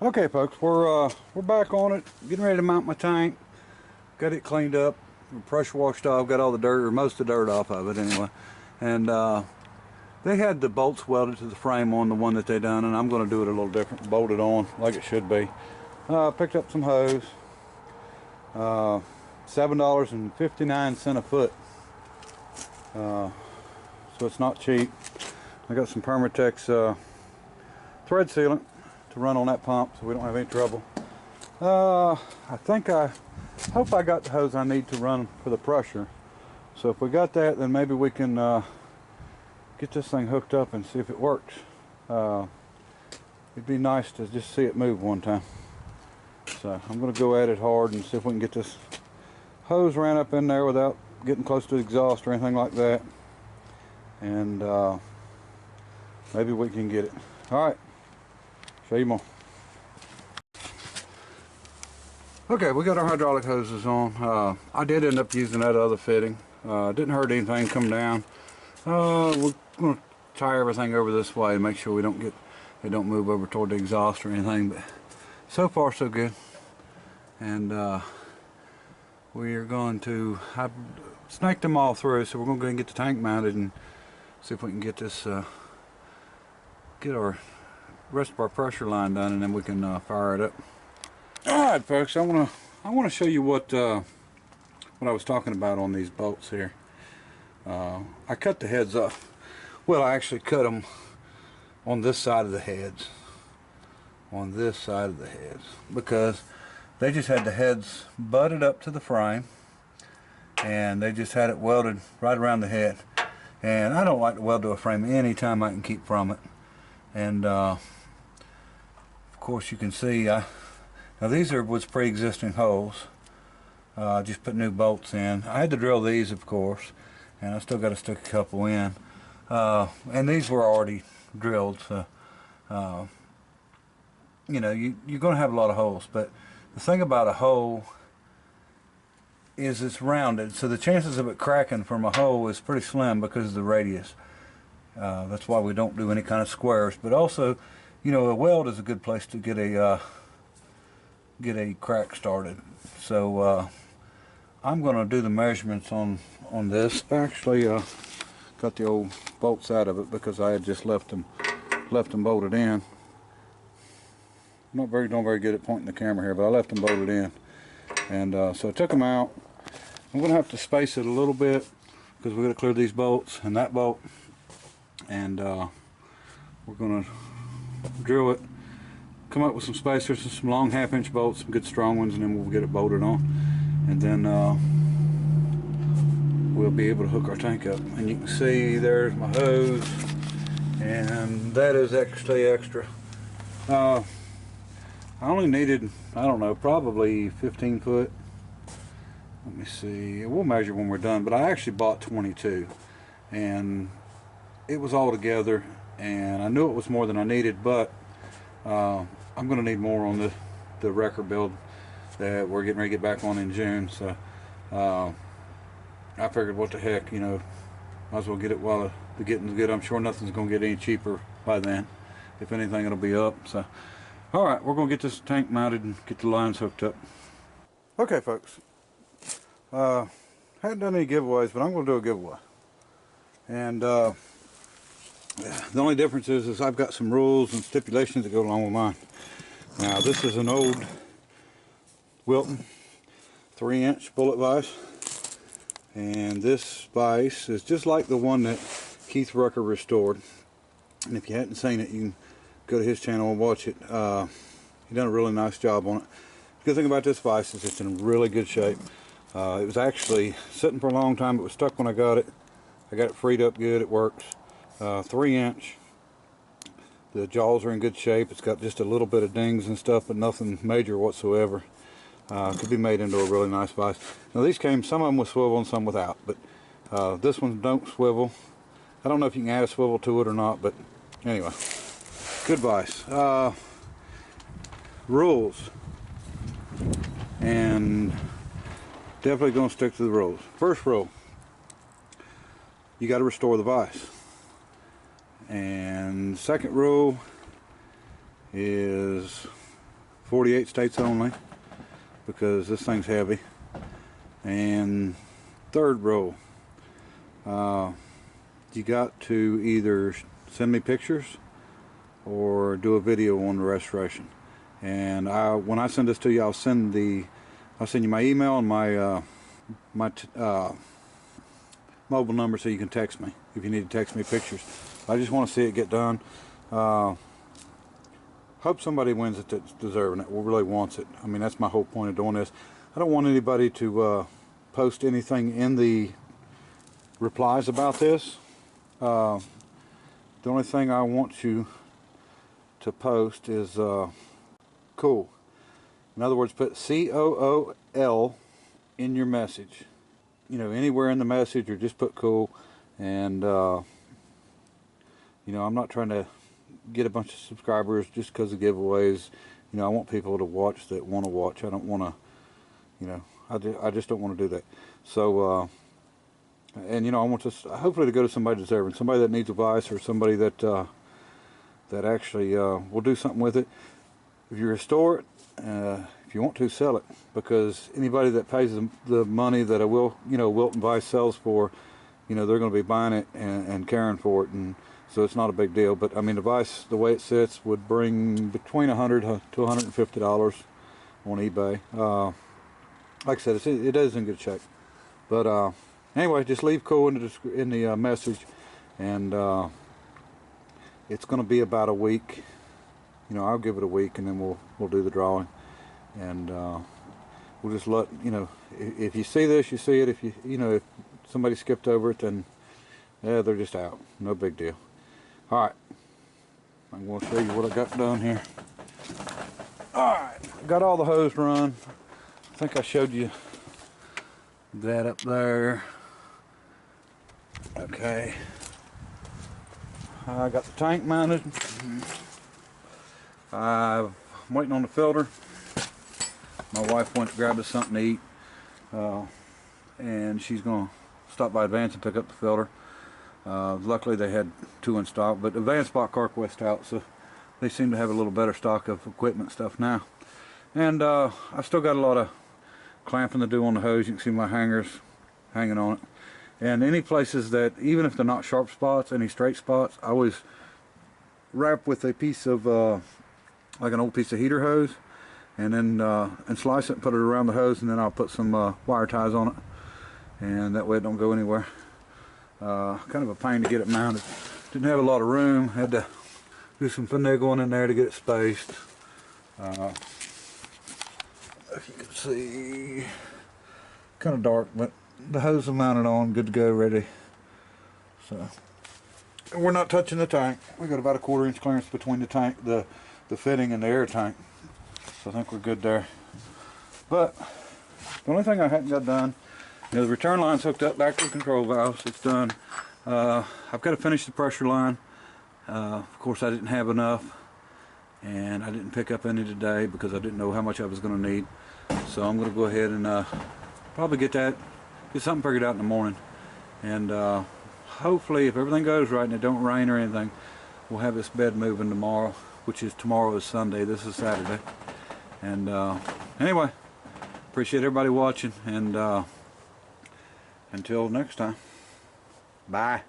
Okay, folks, we're back on it, getting ready to mount my tank. Got it cleaned up, pressure washed off, got all the dirt, or most of the dirt off of it anyway. And they had the bolts welded to the frame on the one that they done, and I'm going to do it a little different, bolt it on like it should be. Picked up some hose, $7.59 a foot, so it's not cheap. I got some Permatex thread sealant to run on that pump so we don't have any trouble. I hope I got the hose I need to run for the pressure. So if we got that, then maybe we can get this thing hooked up and see if it works. It'd be nice to just see it move one time. So I'm going to go at it hard and see if we can get this hose ran up in there without getting close to the exhaust or anything like that. And maybe we can get it. Alright, show you more. Okay, we got our hydraulic hoses on. I did end up using that other fitting. Didn't hurt anything, come down. We're going to tie everything over this way to make sure we don't move over toward the exhaust or anything, but so far so good. And we are going to snake them all through, so we're going to go and get the tank mounted and see if we can get this get our rest of our pressure line done, and then we can fire it up. Alright folks, I want to show you what I was talking about on these bolts here. I cut the heads off. Well, I actually cut them on this side of the heads. On this side of the heads. Because they just had the heads butted up to the frame. And they just had it welded right around the head. And I don't like to weld to a frame anytime I can keep from it. And of course you can see, now these was pre-existing holes. Just put new bolts in. I had to drill these, of course, and I still got to stick a couple in. And these were already drilled, so you know, you're going to have a lot of holes. But the thing about a hole is it's rounded, so the chances of it cracking from a hole is pretty slim because of the radius. That's why we don't do any kind of squares. But also, you know, a weld is a good place to get a crack started. So I'm going to do the measurements on this. I actually got the old bolts out of it because I had just left them bolted in. Not very good at pointing the camera here, but I left them bolted in, and so I took them out. I'm going to have to space it a little bit because we're going to clear these bolts and that bolt, and we're going to drill it, come up with some spacers and some long 1/2-inch bolts, some good strong ones, and then we'll get it bolted on, and then we'll be able to hook our tank up. And you can see there's my hose, and that is extra. I only needed, I don't know, probably 15 foot. Let me see, we'll measure when we're done, but I actually bought 22, and it was all together, and I knew it was more than I needed, but I'm going to need more on the wrecker build that we're getting ready to get back on in June. So I figured, what the heck, you know, might as well get it while the getting's good. I'm sure nothing's going to get any cheaper by then. If anything, it'll be up. So alright, we're going to get this tank mounted and get the lines hooked up. Okay folks, hadn't done any giveaways, but I'm going to do a giveaway. And the only difference is I've got some rules and stipulations that go along with mine. Now this is an old Wilton 3-inch bullet vise, and this vise is just like the one that Keith Rucker restored. And if you hadn't seen it, you can go to his channel and watch it. He done a really nice job on it. The good thing about this vise is it's in really good shape. It was actually sitting for a long time. It was stuck when I got it. I got it freed up good. It works. 3-inch. The jaws are in good shape. It's got just a little bit of dings and stuff, but nothing major whatsoever. Could be made into a really nice vise. Now these came, some of them with swivel and some without, but this one don't swivel. I don't know if you can add a swivel to it or not, but anyway, good vise. Rules, and definitely going to stick to the rules. First rule, you got to restore the vise. And second rule is 48 states only, because this thing's heavy. And third rule, you got to either send me pictures or do a video on the restoration. And when I send this to you, I'll send you my email and my mobile number, so you can text me if you need to text me pictures. I just want to see it get done. Hope somebody wins it that's deserving it, really wants it. I mean, that's my whole point of doing this. I don't want anybody to post anything in the replies about this. The only thing I want you to post is cool. In other words, put COOL in your message. You know, anywhere in the message, or just put cool. And you know, I'm not trying to get a bunch of subscribers just because of giveaways. You know, I want people to watch that want to watch. I don't want to, you know, I just don't want to do that. So and you know, I want this hopefully to go to somebody deserving, somebody that needs advice, or somebody that that actually will do something with it. If you restore it, if you want to, sell it, because anybody that pays the money that Wilton Vice sells for, you know, they're going to be buying it and caring for it, and so it's not a big deal. But I mean, the Vice, the way it sits, would bring between $100 to $150 on eBay. Like I said, it is in good shape. But anyway, just leave cool in the message, and it's going to be about a week. You know, I'll give it a week, and then we'll do the drawing, and we'll just let you know. If you see this, you see it. If if somebody skipped over it, then yeah, they're just out. No big deal. All right, I'm going to show you what I got done here. All right, got all the hose run. I think I showed you that up there. Okay, I got the tank mounted. I'm waiting on the filter. My wife went to grab us something to eat, and she's going to stop by Advance and pick up the filter. Luckily they had 2 in stock, but Advance bought Carquest out, so they seem to have a little better stock of equipment stuff now. And I've still got a lot of clamping to do on the hose. You can see my hangers hanging on it. And any places that, even if they're not sharp spots, any straight spots, I always wrap with a piece of like an old piece of heater hose, and then and slice it and put it around the hose, and then I'll put some wire ties on it, and that way it don't go anywhere. Kind of a pain to get it mounted. Didn't have a lot of room. Had to do some finagling in there to get it spaced. If you can see, kind of dark, but the hose is mounted on, good to go, ready. So, and we're not touching the tank. We got about a 1/4 inch clearance between the tank, the fitting, and the air tank. So I think we're good there. But the only thing I hadn't got done, the return line's hooked up back to the control valves. It's done. I've got to finish the pressure line. Of course, I didn't have enough, and I didn't pick up any today because I didn't know how much I was going to need. So I'm going to go ahead and probably get something figured out in the morning. And hopefully, if everything goes right and it don't rain or anything, we'll have this bed moving tomorrow, tomorrow is Sunday. This is Saturday. And anyway, appreciate everybody watching, and until next time, bye.